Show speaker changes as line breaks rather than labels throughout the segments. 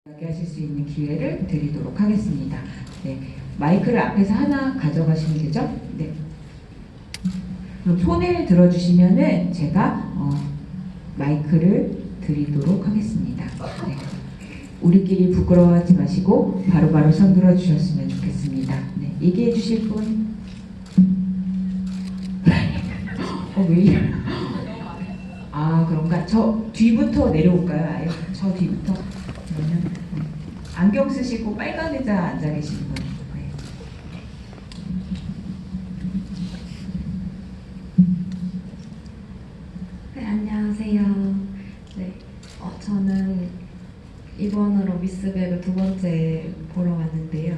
이야기하실 수 있는 기회를 드리도록 하겠습니다. 네, 마이크를 앞에서 하나 가져가시면 되죠? 네. 그럼 손을 들어주시면은 제가 마이크를 드리도록 하겠습니다. 네. 우리끼리 부끄러워하지 마시고 바로바로 손 들어주셨으면 좋겠습니다. 네. 얘기해 주실 분? 왜 이래? 아, 그런가? 저 뒤부터 내려올까요? 아예? 저 뒤부터? 그러면 안경 쓰시고 빨간 의자 앉아 계신 분. 네.
네, 안녕하세요. 네, 저는 이번으로 미스백을 두 번째 보러 왔는데요.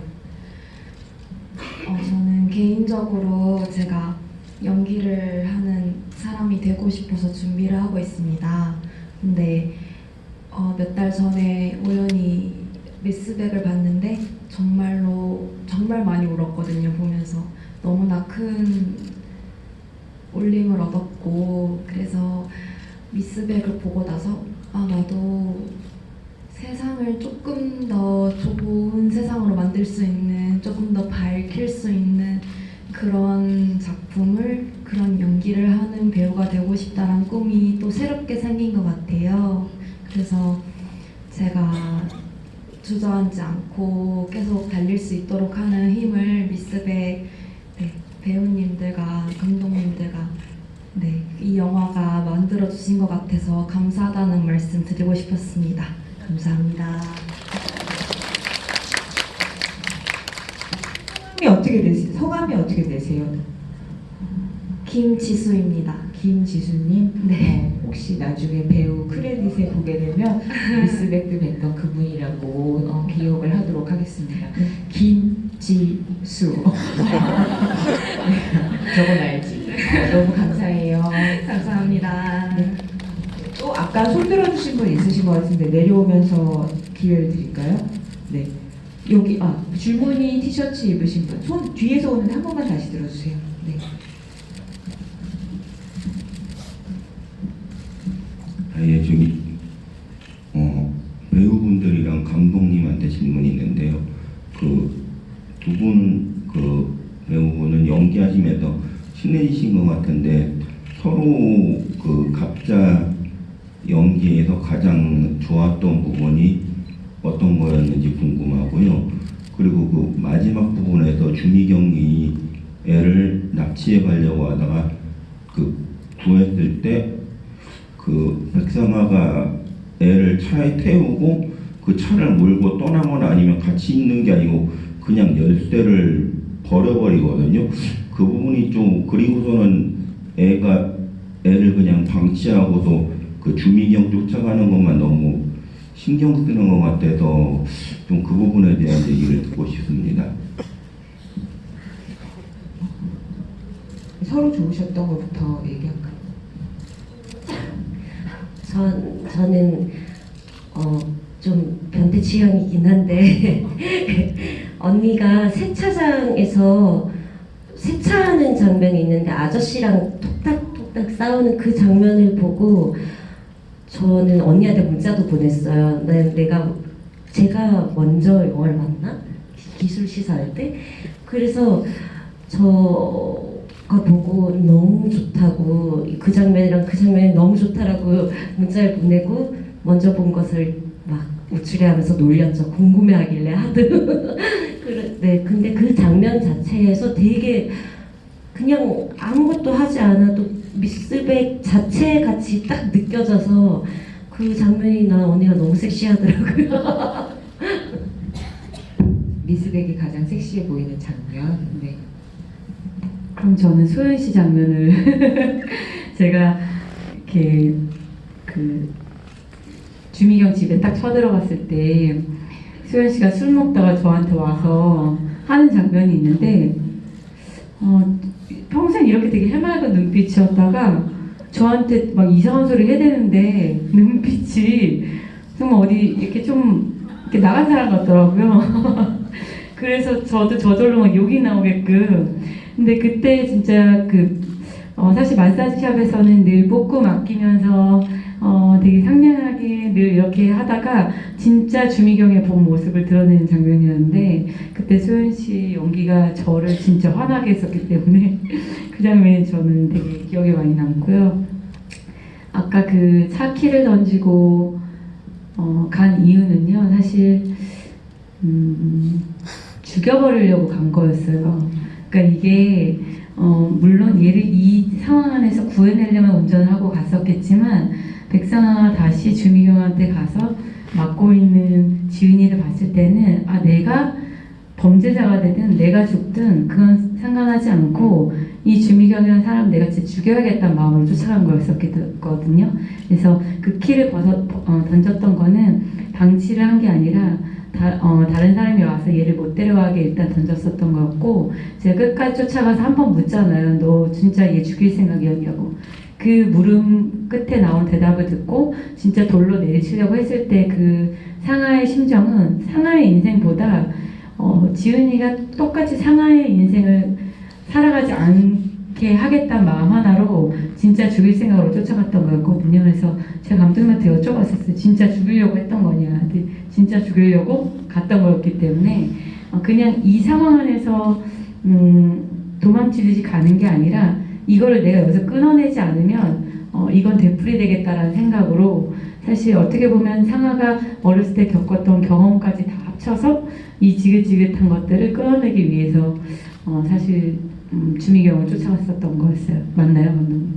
저는 개인적으로 제가 연기를 하는 사람이 되고 싶어서 준비를 하고 있습니다. 근데 몇 달 전에 우연히 미스백을 봤는데 정말 많이 울었거든요. 보면서 너무나 큰 울림을 얻었고, 그래서 미스백을 보고 나서 나도 세상을 조금 더 좋은 세상으로 만들 수 있는, 조금 더 밝힐 수 있는 그런 작품을, 그런 연기를 하는 배우가 되고 싶다는 꿈이 또 새롭게 생긴 것 같아요. 그래서 제가 주저앉지 않고 계속 달릴 수 있도록 하는 힘을 미스백 배우님들과 감독님들과 이 영화가 만들어주신 것 같아서 감사하다는 말씀 드리고 싶었습니다. 감사합니다.
성함이 어떻게 되세요?
김지수입니다.
김지수님?
네.
혹시 나중에 배우 크레딧에 보게 되면 미스백도 뵀던 그분이라고 기억을 하도록 하겠습니다. 김지수. 저건 알지? 너무 감사해요.
감사합니다.
네. 또 아까 손 들어주신 분 있으신 것 같은데 내려오면서 기회를 드릴까요? 네. 여기 줄무늬 티셔츠 입으신 분, 손 뒤에서 오는데 한 번만 다시 들어주세요. 네.
예, 저기 배우분들이랑 감독님한테 질문이 있는데요. 그 두 분 배우분은 연기하시면서 친해지신 것 같은데 서로 그 각자 연기에서 가장 좋았던 부분이 어떤 거였는지 궁금하고요. 그리고 그 마지막 부분에서 주미경이 애를 납치해 가려고 하다가 구했을 때 백상아가 애를 차에 태우고 그 차를 몰고 떠나거나 아니면 같이 있는 게 아니고 그냥 열쇠를 버려버리거든요. 그 부분이 좀, 그리고서는 애를 그냥 방치하고서 그 주미경 쫓아가는 것만 너무 신경 쓰는 것 같아서 좀 그 부분에 대한 얘기를 듣고 싶습니다.
서로 좋으셨던 것부터 얘기할까요?
저는 좀 변태 취향이긴 한데 언니가 세차장에서 세차하는 장면이 있는데 아저씨랑 톡닥톡닥 싸우는 그 장면을 보고 저는 언니한테 문자도 보냈어요. 제가 먼저 영화를 봤나? 기술 시사할 때? 그래서 저가 보고 너무 좋다고, 그 장면이랑 그 장면이 너무 좋다라고 문자를 보내고 먼저 본 것을 막 우쭐해하면서 놀렸죠. 궁금해하길래 하도. 네, 근데 그 장면 자체에서 되게 그냥 아무것도 하지 않아도 미스백 자체 같이 딱 느껴져서 그 장면이 난 언니가 너무 섹시하더라고요.
미스백이 가장 섹시해 보이는 장면. 네.
그럼 저는 소연 씨 장면을 제가 이렇게 주미경 집에 딱 쳐들어갔을 때 소연 씨가 술 먹다가 저한테 와서 하는 장면이 있는데 평생 이렇게 되게 해맑은 눈빛이었다가 저한테 막 이상한 소리 해대는데 눈빛이 정말 어디 이렇게 좀 이렇게 나간 사람 같더라고요. 그래서 저도 저절로 막 욕이 나오게끔. 근데 그때 진짜 사실 마사지샵에서는 늘 복고 맡기면서 되게 상냥하게 늘 이렇게 하다가 진짜 주미경의 본 모습을 드러내는 장면이었는데 그때 소연 씨 연기가 저를 진짜 화나게 했었기 때문에 그 장면이 저는 되게 기억에 많이 남고요. 아까 그 차 키를 던지고 간 이유는요, 사실 죽여버리려고 간 거였어요. 그러니까 이게 물론 얘를 이 상황 안에서 구해내려면 운전을 하고 갔었겠지만 백상아가 다시 주미경한테 가서 맡고 있는 지은이를 봤을 때는 내가 범죄자가 되든 내가 죽든 그건 상관하지 않고 이 주미경이라는 사람 내가 진짜 죽여야겠다는 마음으로 쫓아간 거였거든요. 그래서 그 키를 던졌던 거는 방치를 한 게 아니라 다른 사람이 와서 얘를 못 데려가게 일단 던졌었던 거였고 제가 끝까지 쫓아가서 한 번 묻잖아요. 너 진짜 얘 죽일 생각이었냐고. 그 물음 끝에 나온 대답을 듣고 진짜 돌로 내리치려고 했을 때 그 상아의 심정은 상아의 인생보다 지은이가 똑같이 상아의 인생을 살아가지 않게 하겠다는 마음 하나로 진짜 죽일 생각으로 쫓아갔던 거였거든요. 그래서 제가 감독님한테 여쭤봤었어요. 진짜 죽이려고 했던 거냐. 근데 진짜 죽이려고 갔던 거였기 때문에 그냥 이 상황 안에서 도망치듯이 가는 게 아니라 이거를 내가 여기서 끊어내지 않으면 이건 되풀이 되겠다라는 생각으로 사실 어떻게 보면 상아가 어렸을 때 겪었던 경험까지 다 합쳐서 이 지긋지긋한 것들을 끌어내기 위해서 사실 주미경을 쫓아갔었던 거였어요. 맞나요, 감독님?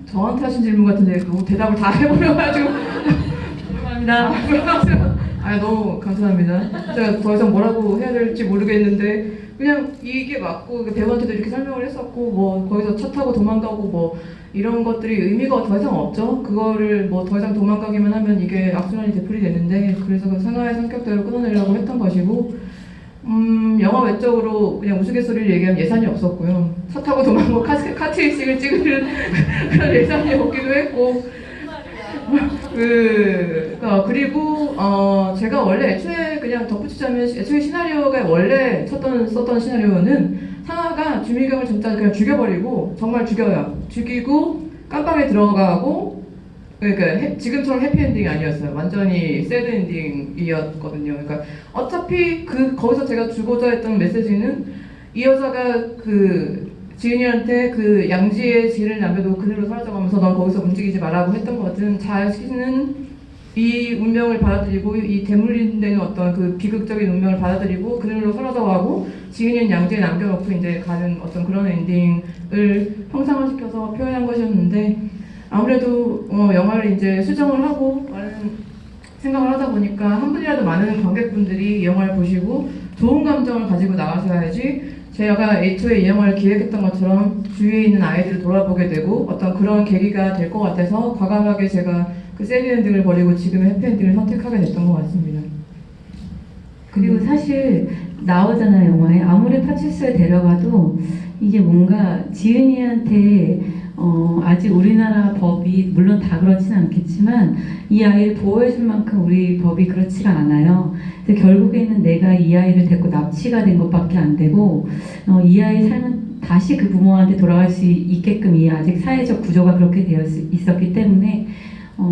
저한테 하신 질문 같은데 너무 대답을 다 해버려가지고
감사합니다.
너무 감사합니다. 제가 더 이상 뭐라고 해야 될지 모르겠는데 그냥 이게 맞고 배우한테도 이렇게 설명을 했었고 뭐 거기서 차 타고 도망가고 뭐 이런 것들이 의미가 더 이상 없죠. 그거를 뭐 더 이상 도망가기만 하면 이게 악순환이 되풀이 되는데 그래서 그 상하의 성격대로 끊어내려고 했던 것이고 영화 외적으로 그냥 우스갯소리를 얘기하면 예산이 없었고요. 차 타고 도망가고 카트레이싱을 찍을 그런 예산이 없기도 했고 그리고 제가 원래 애초에 그냥 덧붙이자면 애초에 시나리오가 원래 썼던 시나리오는 상아가 주미경을 진짜 그냥 죽여버리고 정말 죽여요. 죽이고 깜빵에 들어가고 그러니까 지금처럼 해피엔딩이 아니었어요. 완전히 새드엔딩이었거든요. 그러니까 어차피 거기서 제가 주고자 했던 메시지는 이 여자가 지은이한테 그 양지에 지를 남겨두고 그늘로 사라져가면서 넌 거기서 움직이지 말라고 했던 것은 자신은 이 운명을 받아들이고 이 대물림되는 어떤 그 비극적인 운명을 받아들이고 그늘로 사라져가고 지은이는 양지에 남겨놓고 이제 가는 어떤 그런 엔딩을 형상화시켜서 표현한 것이었는데 아무래도 영화를 이제 수정을 하고 많은 생각을 하다 보니까 한 분이라도 많은 관객분들이 이 영화를 보시고 좋은 감정을 가지고 나가셔야지 제가 애초에 이 영화를 기획했던 것처럼 주위에 있는 아이들을 돌아보게 되고 어떤 그런 계기가 될 것 같아서 과감하게 제가 그 새드엔딩을 버리고 지금의 해피엔딩을 선택하게 됐던 것 같습니다.
그리고 사실 나오잖아요, 영화에. 아무리 파출소에 데려가도 이게 뭔가 지은이한테 아직 우리나라 법이 물론 다 그렇지는 않겠지만 이 아이를 보호해줄 만큼 우리 법이 그렇지가 않아요. 그래서 결국에는 내가 이 아이를 데리고 납치가 된 것밖에 안 되고 이 아이의 삶은 다시 그 부모한테 돌아갈 수 있게끔 이 아직 사회적 구조가 그렇게 되어 있었기 때문에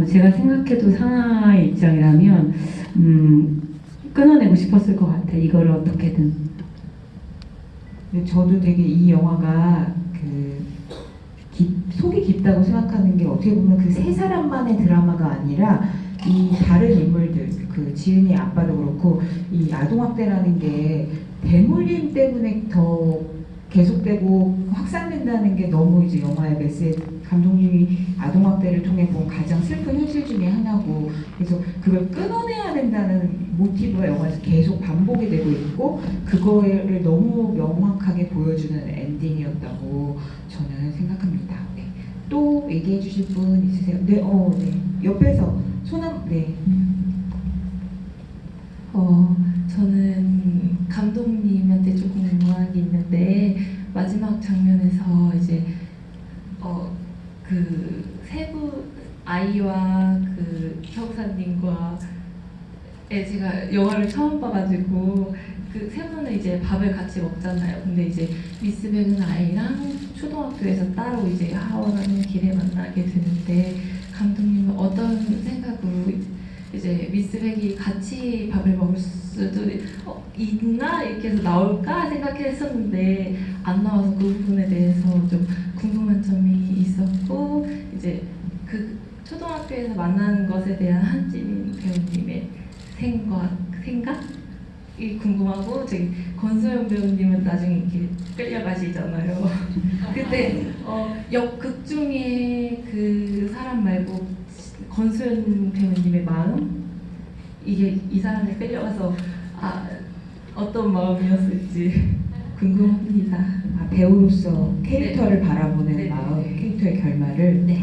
제가 생각해도 상하의 입장이라면 끊어내고 싶었을 것 같아요. 이거를 어떻게든.
근데 저도 되게 이 영화가 속이 깊다고 생각하는 게 어떻게 보면 그 세 사람만의 드라마가 아니라 이 다른 인물들, 그 지은이 아빠도 그렇고 이 아동학대라는 게 대물림 때문에 더 계속되고 확산된다는 게 너무 이제 영화의 메시지, 감독님이 아동학대를 통해 본 가장 슬픈 현실 중에 하나고 그래서 그걸 끊어내야 된다는 모티브가 영화에서 계속 반복이 되고 있고 그거를 너무 명확하게 보여주는 엔딩이었다고 저는 생각합니다. 네. 또 얘기해 주실 분 있으세요? 네, 네. 옆에서 네.
저는 감독님한테 조금 궁금한 게 있는데 마지막 장면에서 이제 그 세부 아이와 그 형사님과의 제가 영화를 처음 봐가지고 그 세 분은 이제 밥을 같이 먹잖아요. 근데 이제 미스백은 아이랑 초등학교에서 따로 이제 하원하는 길에 만나게 되는데 감독님은 어떤 생각으로 이제 미스백이 같이 밥을 먹을 수도 있나 이렇게 해서 나올까 생각했었는데 안 나와서 그 부분에 대해서 좀 궁금한 점이 있었고 이제 그 초등학교에서 만나는 것에 대한 한지민 배우님의 생각이 궁금하고 저기 권소영 배우님은 나중에 이렇게 끌려가시잖아요. 그때 역극 중에 그 사람 말고 권소영 배우님의 마음 이게 이 사람이 끌려가서 어떤 마음이었을지 궁금합니다.
배우로서 캐릭터를
네.
바라보는
네.
마음, 캐릭터의 결말을.
네.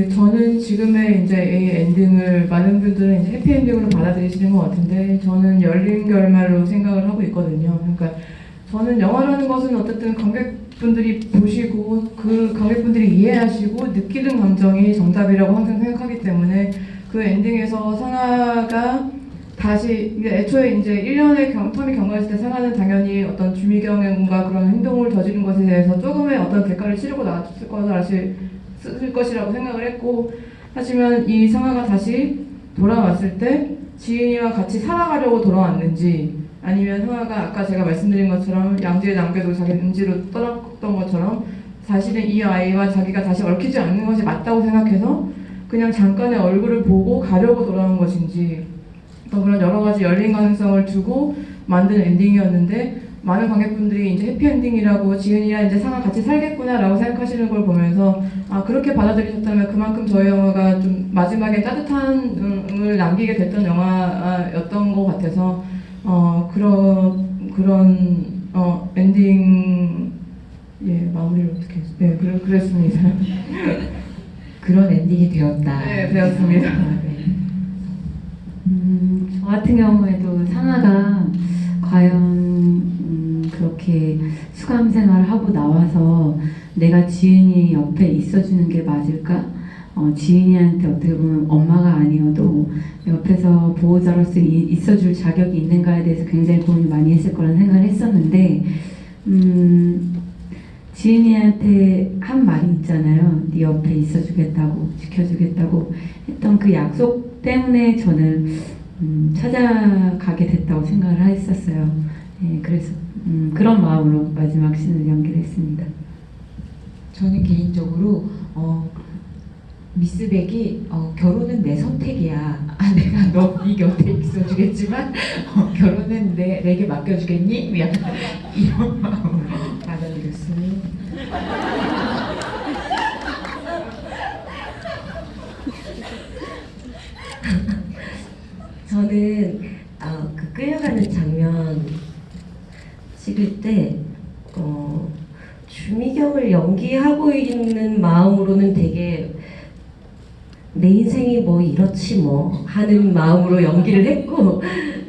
저는 지금의 이제 이 엔딩을 많은 분들은 이제 해피엔딩으로 받아들이시는 것 같은데 저는 열린 결말로 생각을 하고 있거든요. 그러니까 저는 영화라는 것은 어쨌든 관객분들이 보시고 그 관객분들이 이해하시고 느끼는 감정이 정답이라고 항상 생각하기 때문에 그 엔딩에서 상아가 다시 애초에 이제 1년의 텀이 경과했을 때 상아는 당연히 어떤 주미경과 그런 행동을 저지른 것에 대해서 조금의 어떤 대가를 치르고 나왔을 것이라고 생각을 했고 하지만 이 상아가 다시 돌아왔을 때 지은이와 같이 살아가려고 돌아왔는지 아니면 상아가 아까 제가 말씀드린 것처럼 양지에 남겨두고 자기 음지로 떠났던 것처럼 사실은 이 아이와 자기가 다시 얽히지 않는 것이 맞다고 생각해서 그냥 잠깐의 얼굴을 보고 가려고 돌아온 것인지 그런 여러 가지 열린 가능성을 두고 만든 엔딩이었는데 많은 관객분들이 이제 해피엔딩이라고 지은이랑 이제 상아 같이 살겠구나라고 생각하시는 걸 보면서 그렇게 받아들이셨다면 그만큼 저희 영화가 좀 마지막에 따뜻함을 남기게 됐던 영화였던 것 같아서 그런 엔딩 마무리를 어떻게 했어요? 그랬습니다.
그런 엔딩이 되었다.
네, 되었습니다.
저 같은 경우에도 상아가 과연 그렇게 수감 생활을 하고 나와서 내가 지은이 옆에 있어주는 게 맞을까? 지은이한테 어떻게 보면 엄마가 아니어도 옆에서 보호자로서 있어줄 자격이 있는가에 대해서 굉장히 고민 많이 했을 거라는 생각을 했었는데 지은이한테 한 말이 있잖아요. 네 옆에 있어주겠다고 지켜주겠다고 했던 그 약속 때문에 저는 찾아가게 됐다고 생각을 했었어요. 그래서 그런 마음으로 마지막 씬을 연기했습니다.
저는 개인적으로 미스백이 결혼은 내 선택이야. 내가 너 네 곁에 있어주겠지만 결혼은 내게 맡겨주겠니? 약간 이런 마음으로 받아들였어요.
저는 그 끌려가는 장면 찍을 때 주미경을 연기하고 있는 마음으로는 되게 내 인생이 뭐 이렇지 뭐 하는 마음으로 연기를 했고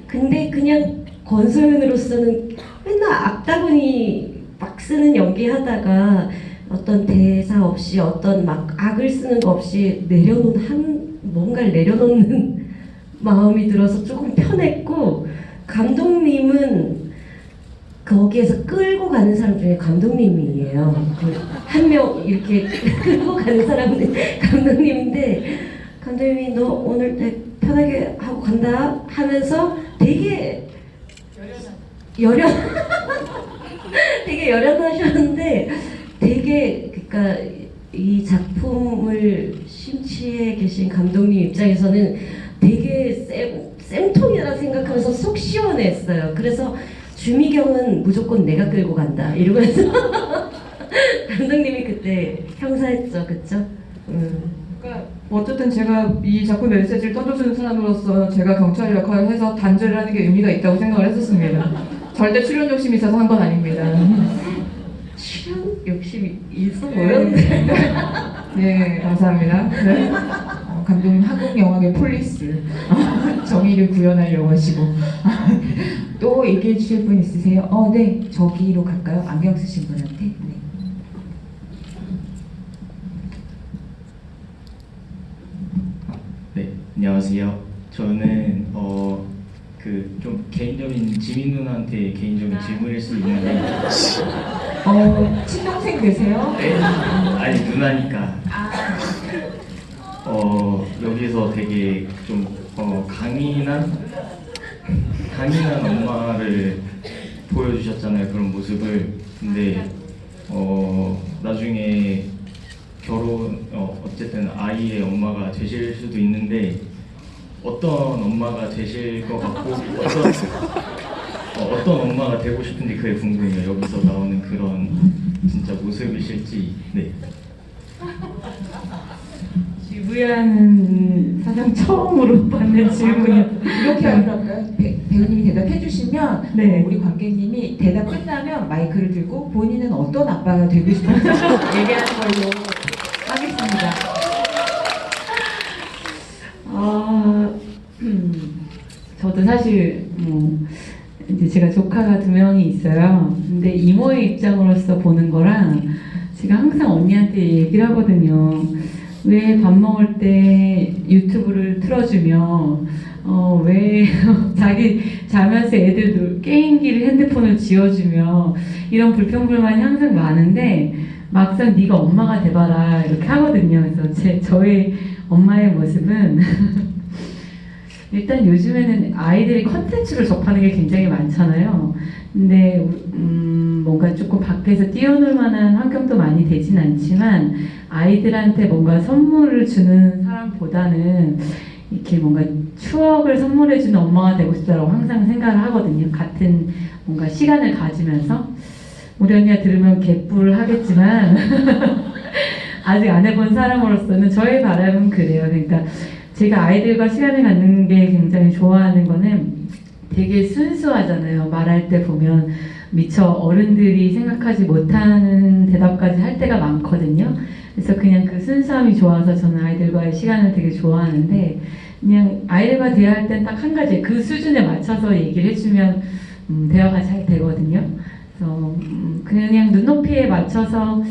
근데 그냥 권소연으로서는 맨날 악다구니 막 쓰는 연기하다가 어떤 대사 없이 어떤 막 악을 쓰는 거 없이 뭔가를 내려놓는 마음이 들어서 조금 편했고 감독님은 거기에서 끌고 가는 사람 중에 감독님이에요. 한 명 이렇게 끌고 가는 사람은 감독님인데 감독님이 너 오늘 되게 편하게 하고 간다 하면서 되게 되게 열연하셨는데 되게 그러니까 이 작품을 심취해 계신 감독님 입장에서는 되게 쌤통이라 생각하면서 속 시원했어요. 그래서 주미경은 무조건 내가 끌고 간다 이러면서 감독님이 그때 형사했죠, 그쵸?
그러니까 어쨌든 제가 이 작품의 메시지를 던져주는 사람으로서 제가 경찰 역할을 해서 단죄를 하는 게 의미가 있다고 생각을 했었습니다. 절대 출연 욕심이 있어서 한 건 아닙니다.
출연 욕심이 있어 보였는데.
네, 감사합니다. 네.
감독님 한국 영화계 폴리스 정의를 구현하려고 하시고 또 얘기해 주실 분 있으세요? 네, 저기로 갈까요? 안경 쓰신 분한테. 네.
안녕하세요. 저는 그 좀 개인적인 지민 누나한테 개인적인 질문일 수 있는데
친동생 되세요?
네? 아니 누나니까 여기서 되게 좀 강인한 엄마를 보여주셨잖아요. 그런 모습을. 근데 나중에 어쨌든 아이의 엄마가 되실 수도 있는데 어떤 엄마가 되실 것 같고 어떤 엄마가 되고 싶은지 그게 궁금해요. 여기서 나오는 그런 진짜 모습이실지. 네.
지부야는 사상 처음으로 받는 질문이었어요.
이렇게 하더라고요. 배우님이 대답해 주시면
네.
우리 관객님이 대답 끝나면 마이크를 들고 본인은 어떤 아빠가 되고 싶은지 얘기하는 걸로 하겠습니다.
저도 사실 이제 제가 조카가 2명이 있어요. 근데 이모의 입장으로서 보는 거랑 제가 항상 언니한테 얘기를 하거든요. 왜 밥 먹을 때 유튜브를 틀어주며 왜 자기 자면서 애들 게임기를 핸드폰을 지워주며 이런 불평불만이 항상 많은데 막상 네가 엄마가 돼봐라 이렇게 하거든요. 그래서 저의 엄마의 모습은 일단 요즘에는 아이들이 컨텐츠를 접하는 게 굉장히 많잖아요. 근데 뭔가 조금 밖에서 뛰어놀 만한 환경도 많이 되진 않지만 아이들한테 뭔가 선물을 주는 사람보다는 이렇게 뭔가 추억을 선물해주는 엄마가 되고 싶다고 항상 생각을 하거든요. 같은 뭔가 시간을 가지면서 우리 언니가 들으면 개뿔 하겠지만 아직 안 해본 사람으로서는 저의 바람은 그래요. 그러니까 제가 아이들과 시간을 갖는 게 굉장히 좋아하는 거는 되게 순수하잖아요. 말할 때 보면 미처 어른들이 생각하지 못하는 대답까지 할 때가 많거든요. 그래서 그냥 그 순수함이 좋아서 저는 아이들과의 시간을 되게 좋아하는데 그냥 아이들과 대화할 땐 딱 한 가지 그 수준에 맞춰서 얘기를 해주면 대화가 잘 되거든요. 그래서 그냥 눈높이에 맞춰서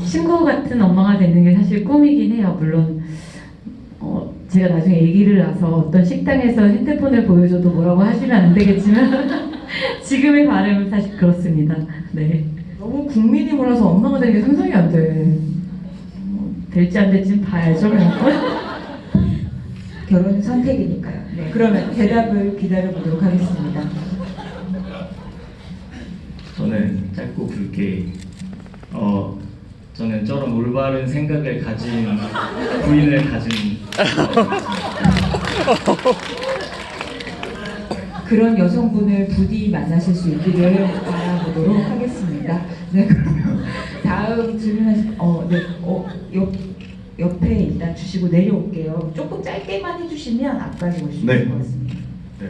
친구 같은 엄마가 되는 게 사실 꿈이긴 해요. 물론 제가 나중에 아기를 낳아서 어떤 식당에서 핸드폰을 보여줘도 뭐라고 하시면 안 되겠지만 지금의 바람은 사실 그렇습니다. 네.
너무 국민이 몰라서 엄마가 되는 게 상상이 안 돼.
될지 안 될지 봐야죠.
결혼은 선택이니까요. 네, 그러면 대답을 기다려보도록 하겠습니다.
저는 짧고 굵게 저는 저런 올바른 생각을 가진 부인을 가진
그런 여성분을 부디 만나실 수 있기를 바라보도록 하겠습니다. 네, 그러면 다음 질문하실 옆에 일단 주시고 내려올게요. 조금 짧게만 해주시면 앞까지 올 수 있을
네.
것 같습니다.
네,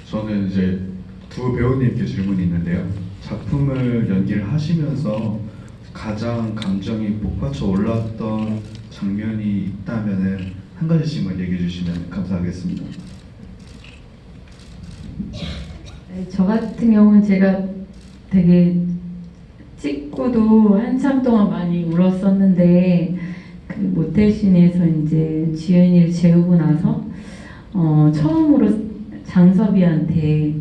저는 이제 두 배우님께 질문이 있는데요. 작품을 연기를 하시면서 가장 감정이 복받쳐 올랐던 장면이 있다면은 한 가지씩만 얘기해 주시면 감사하겠습니다.
네, 저 같은 경우는 제가 되게 찍고도 한참 동안 많이 울었었는데 그 모텔씬에서 이제 지은이를 재우고 나서 처음으로 장섭이한테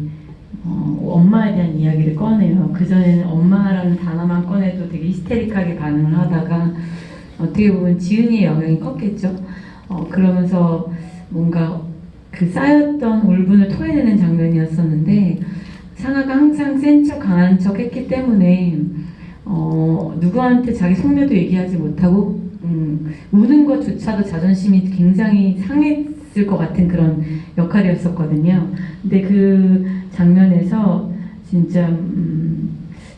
엄마에 대한 이야기를 꺼내요. 그전에는 엄마라는 단어만 꺼내도 되게 히스테릭하게 반응을 하다가 어떻게 보면 지은이의 영향이 컸겠죠. 그러면서 뭔가 그 쌓였던 울분을 토해내는 장면이었었는데 상아가 항상 센 척 강한 척 했기 때문에 누구한테 자기 속내도 얘기하지 못하고 우는 것조차도 자존심이 굉장히 상했을 것 같은 그런 역할이었었거든요. 근데 그 장면에서 진짜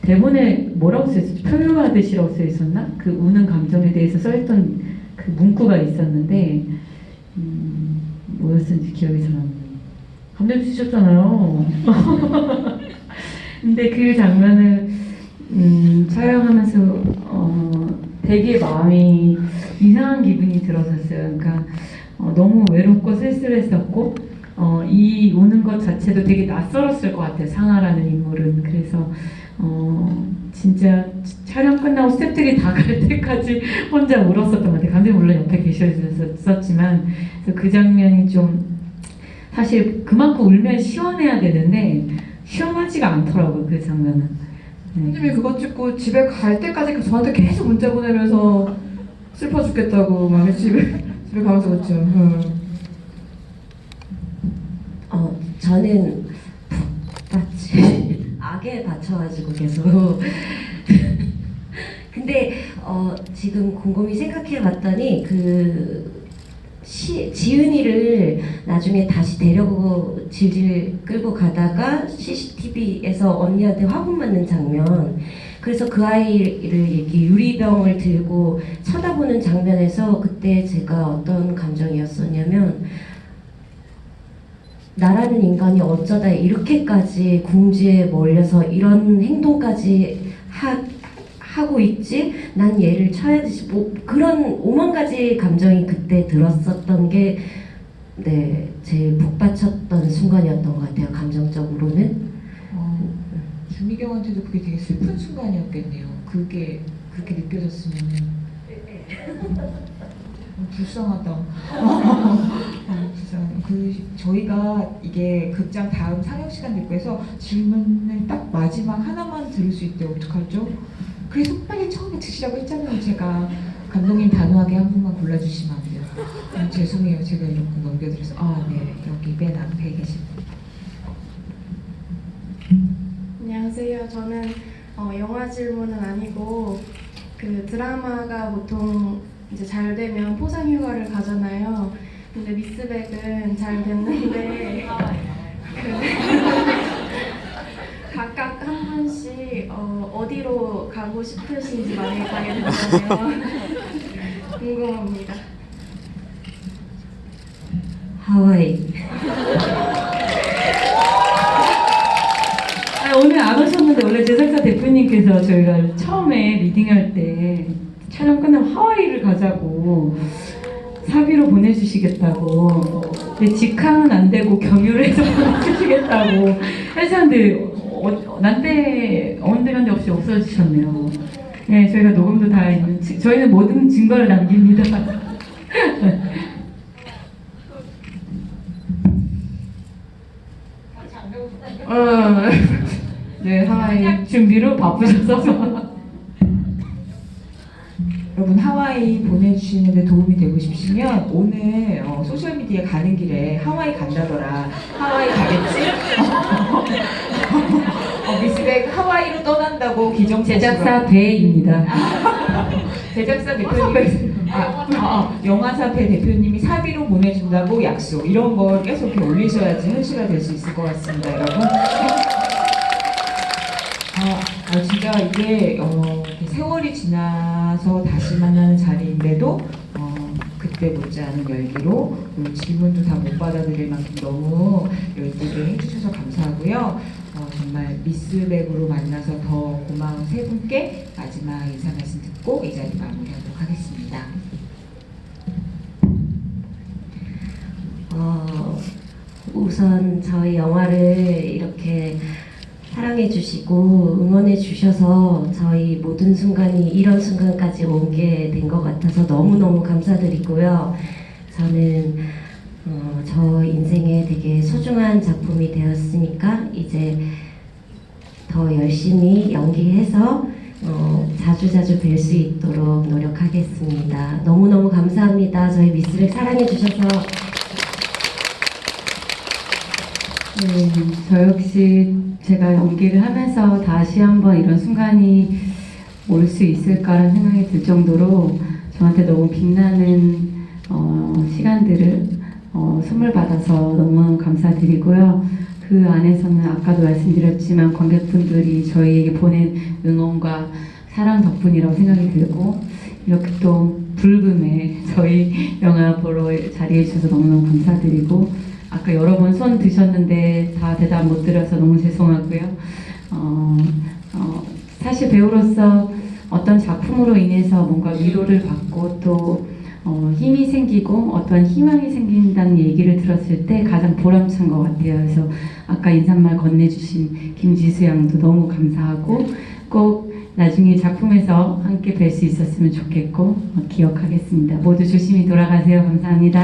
대본에 뭐라고 써있었지? 표류하듯이라고 써있었나? 그 우는 감정에 대해서 써있던 그 문구가 있었는데 뭐였는지 기억이 잘 안 나요. 감독님 쓰셨잖아요. 근데 그 장면을 촬영하면서 되게 마음이 이상한 기분이 들었었어요. 그러니까 너무 외롭고 쓸쓸했었고 이 우는 것 자체도 되게 낯설었을 것 같아요. 상아라는 인물은. 그래서 진짜 촬영 끝나고 스태프들이 다 갈 때까지 혼자 울었었던 것 같아요. 감독님 물론 옆에 계셨었지만 그래서 그 장면이 좀 사실 그만큼 울면 시원해야 되는데 시원하지가 않더라고요. 그 장면은. 네.
선생님이 그거 찍고 집에 갈 때까지 저한테 계속 문자 보내면서 슬퍼 죽겠다고 막 집에 가면서 그랬죠.
저는 북받치 악에 받쳐가지고 계속 근데 지금 곰곰이 생각해봤더니 지은이를 나중에 다시 데려고 질질 끌고 가다가 CCTV에서 언니한테 화분 맞는 장면, 그래서 그 아이를 이렇게 유리병을 들고 쳐다보는 장면에서 그때 제가 어떤 감정이었었냐면, 나라는 인간이 어쩌다 이렇게까지 궁지에 몰려서 이런 행동까지 하고 있지? 난 얘를 쳐야 되지. 뭐 그런 오만 가지 감정이 그때 들었었던 게 제일 북받쳤던 순간이었던 것 같아요. 감정적으로는.
주미경한테도 그게 되게 슬픈 순간이었겠네요. 그게 그렇게 느껴졌으면 불쌍하다. 불쌍하다. 저희가 이게 극장 다음 상영 시간 됐고 해서 질문을 딱 마지막 하나만 들을 수 있대. 어떡하죠? 그래서 빨리 처음에 드시라고 했잖아요. 제가 감독님 단호하게 한 분만 골라주시면 안 돼요. 죄송해요. 제가 이렇게 넘겨드려서. 네. 여기 맨 앞에 계신 분.
안녕하세요. 저는 영화 질문은 아니고 그 드라마가 보통 이제 잘 되면 포상 휴가를 가잖아요. 근데 미스백은 잘 됐는데 각각 한 분씩 어디로 가고 싶으신지 만약에 가게 된다면 궁금합니다.
하와이.
오늘 안 오셨는데 원래 제작사 대표님께서 저희가 처음에 리딩할 때 촬영 끝나면 하와이를 가자고 사비로 보내주시겠다고, 근데 직항은 안 되고 경유를 해서 보내주시겠다고 하셨는데 난데 언데간데 없이 없어지셨네요. 네, 저희가 녹음도 다 있는, 저희는 모든 증거를 남깁니다.
네, 하와이.
준비로 바쁘셔서.
여러분 하와이 보내주시는데 도움이 되고 싶으시면 오늘 소셜미디어에 가는 길에 하와이 간다더라. 하와이 가겠지? 미스백 하와이로 떠난다고
제작사 배입니다.
제작사 대표님, 영화사배 대표님이 사비로 보내준다고 약속, 이런 걸 계속 이렇게 올리셔야지 현실화 될 수 있을 것 같습니다, 여러분. 진짜 이게 세월이 지나서 다시 만나는 자리인데도 그때 못지않은 열기로 질문도 다 못 받아들일 만큼 너무 열기게 해주셔서 감사하고요. 정말 미스백으로 만나서 더 고마운 세 분께 마지막 인사 말씀 듣고 이 자리 마무리하도록 하겠습니다.
우선 저희 영화를 이렇게 사랑해 주시고 응원해 주셔서 저희 모든 순간이 이런 순간까지 오게 된 것 같아서 너무너무 감사드리고요. 저는 저 인생에 되게 소중한 작품이 되었으니까 이제 더 열심히 연기해서 자주자주 뵐 수 있도록 노력하겠습니다. 너무너무 감사합니다. 저희 미스백 사랑해 주셔서.
네, 저 역시 제가 연기를 하면서 다시 한번 이런 순간이 올 수 있을까라는 생각이 들 정도로 저한테 너무 빛나는 시간들을 선물 받아서 너무 감사드리고요. 그 안에서는 아까도 말씀드렸지만 관객분들이 저희에게 보낸 응원과 사랑 덕분이라고 생각이 들고, 이렇게 또 불금에 저희 영화 보러 자리해 주셔서 너무너무 감사드리고, 아까 여러 번 손 드셨는데 다 대답 못 드려서 너무 죄송하고요. 사실 배우로서 어떤 작품으로 인해서 뭔가 위로를 받고 또 힘이 생기고 어떠한 희망이 생긴다는 얘기를 들었을 때 가장 보람찬 것 같아요. 그래서 아까 인사말 건네주신 김지수 양도 너무 감사하고 꼭 나중에 작품에서 함께 뵐 수 있었으면 좋겠고 기억하겠습니다. 모두 조심히 돌아가세요. 감사합니다.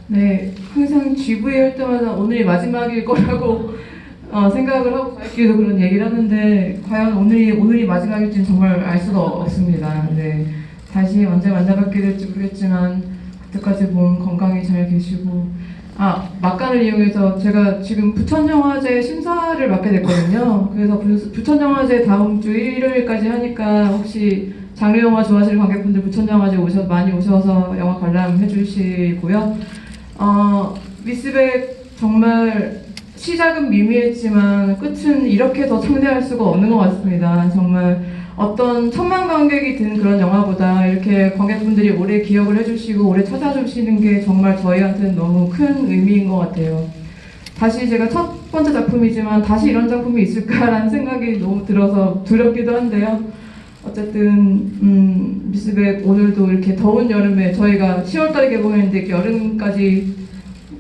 네, 항상 GV 할 때마다 오늘이 마지막일 거라고 생각을 하고 저희끼리도 그런 얘기를 하는데 과연 오늘이 마지막일지는 정말 알 수가 없습니다. 네, 다시 언제 만나뵙게 될지 모르겠지만 그때까지 몸 건강히 잘 계시고 막간을 이용해서 제가 지금 부천영화제 심사를 맡게 됐거든요. 그래서 부천영화제 다음 주 일요일까지 하니까 혹시 장르 영화 좋아하시는 관객분들 부천영화제 많이 오셔서 영화 관람해 주시고요. 미스백 정말 시작은 미미했지만 끝은 이렇게 더 창대할 수가 없는 것 같습니다. 정말 어떤 천만 관객이 든 그런 영화보다 이렇게 관객분들이 오래 기억을 해주시고 오래 찾아주시는 게 정말 저희한테는 너무 큰 의미인 것 같아요. 다시 제가 첫 번째 작품이지만 다시 이런 작품이 있을까라는 생각이 너무 들어서 두렵기도 한데요. 어쨌든 미스백 오늘도 이렇게 더운 여름에 저희가 10월달에 개봉했는데 이렇게 여름까지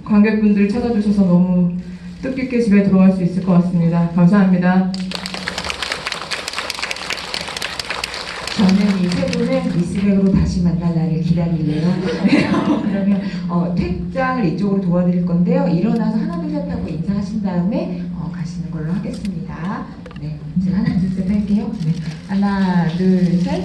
관객분들이 찾아주셔서 너무 뜻깊게 집에 들어갈 수 있을 것 같습니다. 감사합니다.
저는 이 세 분을 미스백으로 다시 만날 날을 기다리네요. 그러면 퇴장을 이쪽으로 도와드릴 건데요. 일어나서 하나 둘 셋 하고 인사하신 다음에 가시는 걸로 하겠습니다. 네, 제가 하나 둘 셋 할게요. 네, 하나 둘 셋.